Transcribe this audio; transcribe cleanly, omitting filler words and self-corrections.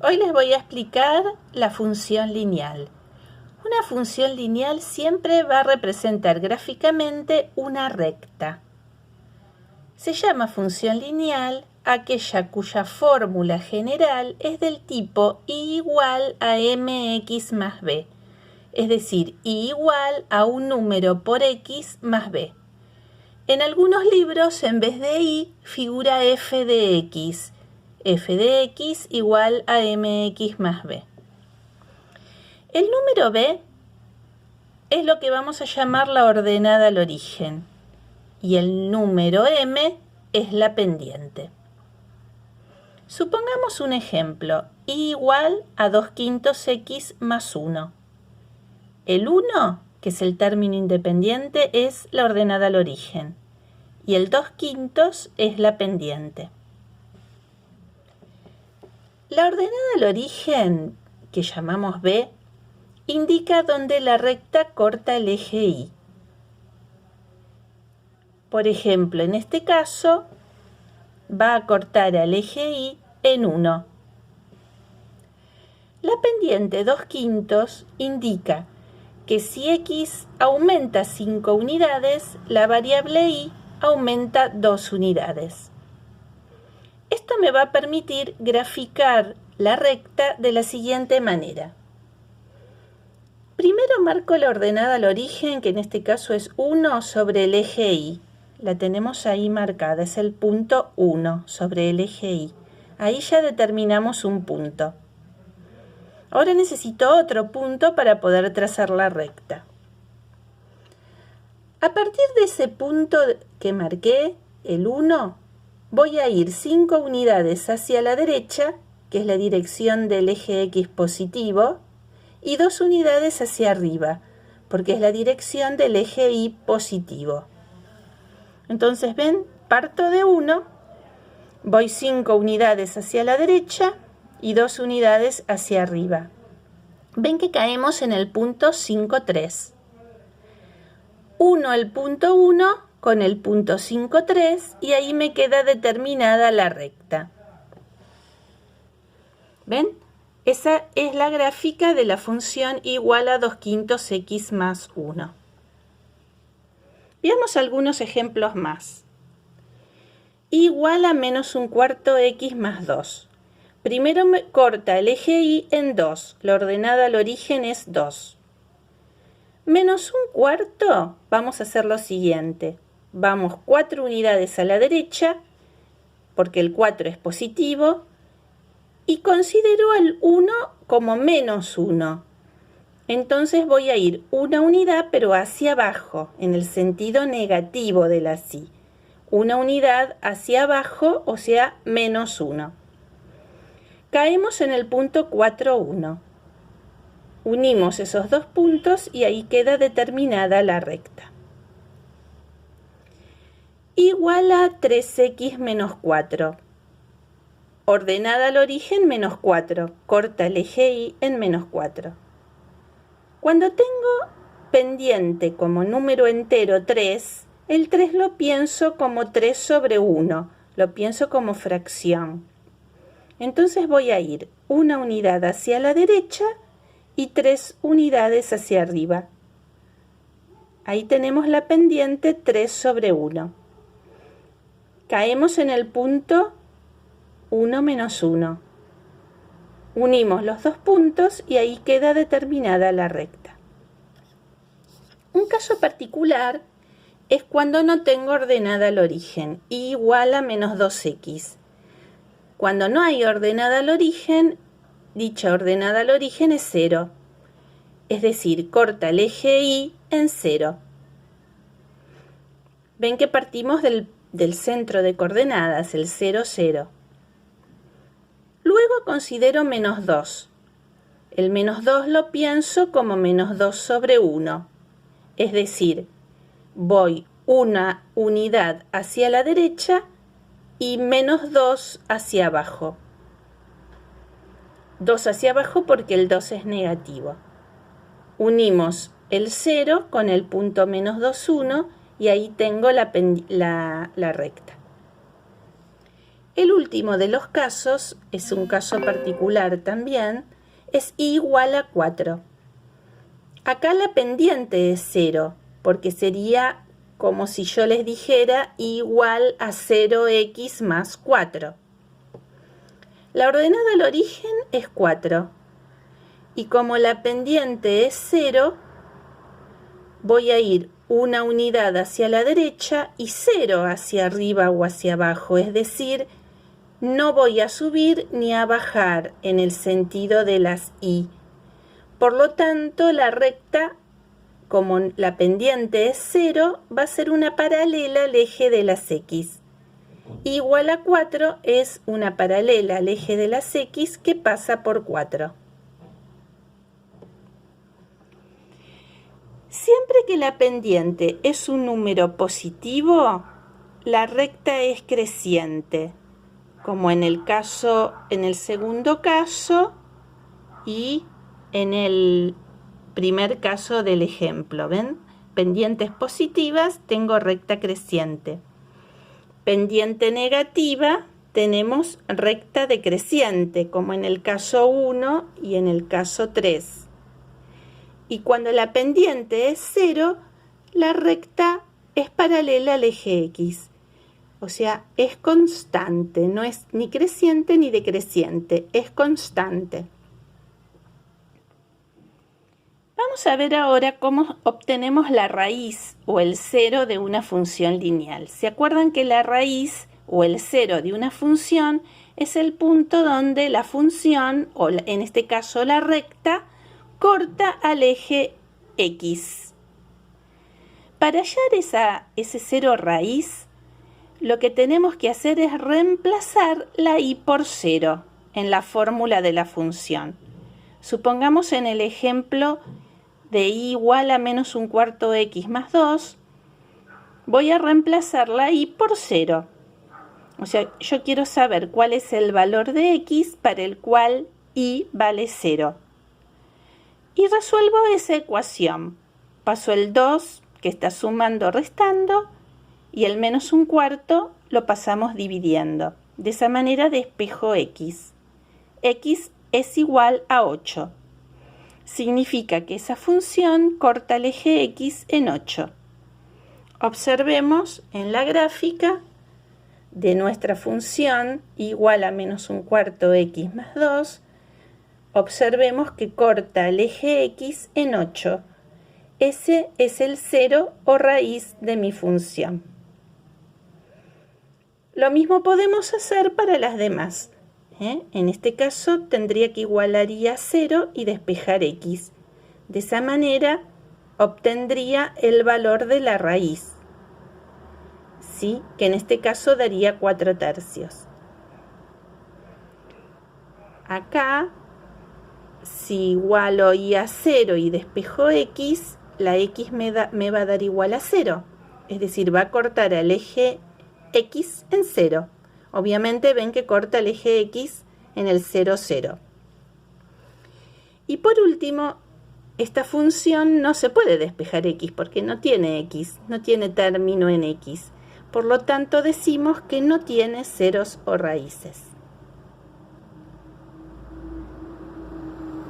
Hoy les voy a explicar la función lineal. Una función lineal siempre va a representar gráficamente una recta. Se llama función lineal aquella cuya fórmula general es del tipo y igual a mx más b, es decir, y igual a un número por x más b. En algunos libros, en vez de y, figura f de x igual a mx más b. El número b es lo que vamos a llamar la ordenada al origen y el número m es la pendiente. Supongamos un ejemplo, y igual a 2/5 x más 1. El 1, que es el término independiente, es la ordenada al origen y el 2/5 es la pendiente. La ordenada al origen, que llamamos b, indica dónde la recta corta el eje y. Por ejemplo, en este caso, va a cortar al eje y en 1. La pendiente 2/5 indica que si x aumenta 5 unidades, la variable y aumenta 2 unidades. Esto me va a permitir graficar la recta de la siguiente manera. Primero marco la ordenada al origen, que en este caso es 1 sobre el eje y. La tenemos ahí marcada, es el punto 1 sobre el eje y. Ahí ya determinamos un punto. Ahora necesito otro punto para poder trazar la recta. A partir de ese punto que marqué, el 1, voy a ir 5 unidades hacia la derecha, que es la dirección del eje x positivo, y 2 unidades hacia arriba, porque es la dirección del eje y positivo. Entonces, ven, parto de 1, voy 5 unidades hacia la derecha y 2 unidades hacia arriba. Ven que caemos en el punto 5, 3. 1 el punto 1 con el punto 5, 3 y ahí me queda determinada la recta. ¿Ven? Esa es la gráfica de la función igual a 2/5 x más 1. Veamos algunos ejemplos más. Igual a menos 1/4 x más 2. Primero me corta el eje y en 2. La ordenada al origen es 2. Menos 1/4, vamos a hacer lo siguiente. Vamos 4 unidades a la derecha, porque el 4 es positivo, y considero el 1 como menos 1. Entonces voy a ir una unidad, pero hacia abajo, en el sentido negativo de la sí. Una unidad hacia abajo, o sea, menos 1. Caemos en el punto 4, 1. Unimos esos dos puntos y ahí queda determinada la recta. Igual a 3x menos 4. Ordenada al origen menos 4. Corta el eje y en menos 4. Cuando tengo pendiente como número entero 3, el 3 lo pienso como 3 sobre 1. Lo pienso como fracción. Entonces voy a ir una unidad hacia la derecha y 3 unidades hacia arriba. Ahí tenemos la pendiente 3 sobre 1. Caemos en el punto 1 menos 1. Unimos los dos puntos y ahí queda determinada la recta. Un caso particular es cuando no tengo ordenada al origen, y igual a menos 2x. Cuando no hay ordenada al origen, dicha ordenada al origen es 0. Es decir, corta el eje y en 0. Ven que partimos del centro de coordenadas, el 0, 0. Luego considero menos 2. El menos 2 lo pienso como menos 2 sobre 1. Es decir, voy una unidad hacia la derecha y menos 2 hacia abajo. 2 hacia abajo porque el 2 es negativo. Unimos el 0 con el punto menos 2, 1 y ahí tengo la recta. El último de los casos, es un caso particular también, es i igual a 4. Acá la pendiente es 0, porque sería como si yo les dijera i igual a 0x más 4. La ordenada al origen es 4. Y como la pendiente es 0, voy a ir una unidad hacia la derecha y 0 hacia arriba o hacia abajo, es decir, no voy a subir ni a bajar en el sentido de las i. Por lo tanto, la recta, como la pendiente es 0, va a ser una paralela al eje de las x. Igual a 4 es una paralela al eje de las x que pasa por 4. Siempre que la pendiente es un número positivo, la recta es creciente, como en el segundo caso y en el primer caso del ejemplo. ¿Ven? Pendientes positivas, tengo recta creciente. Pendiente negativa, tenemos recta decreciente, como en el caso 1 y en el caso 3. Y cuando la pendiente es 0, la recta es paralela al eje X. O sea, es constante, no es ni creciente ni decreciente, es constante. Vamos a ver ahora cómo obtenemos la raíz o el cero de una función lineal. ¿Se acuerdan que la raíz o el cero de una función es el punto donde la función, o en este caso la recta, corta al eje X? Para hallar ese cero raíz, lo que tenemos que hacer es reemplazar la i por 0 en la fórmula de la función. Supongamos en el ejemplo de i igual a menos un cuarto x más 2, voy a reemplazar la i por 0. O sea, yo quiero saber cuál es el valor de x para el cual i vale 0. Y resuelvo esa ecuación. Paso el 2, que está sumando restando, y el menos un cuarto lo pasamos dividiendo. De esa manera despejo x. X es igual a 8. Significa que esa función corta el eje X en 8. Observemos en la gráfica de nuestra función igual a menos un cuarto X más 2. Observemos que corta el eje X en 8. Ese es el cero o raíz de mi función. Lo mismo podemos hacer para las demás. En este caso tendría que igualar i a 0 y despejar x. De esa manera obtendría el valor de la raíz, ¿sí? Que en este caso daría 4/3. Acá, si igualo i a 0 y despejo x, la x me va a dar igual a 0. Es decir, va a cortar al eje x en 0. Obviamente ven que corta el eje X en el 0, 0. Y por último, esta función no se puede despejar X porque no tiene X, no tiene término en X. Por lo tanto, decimos que no tiene ceros o raíces.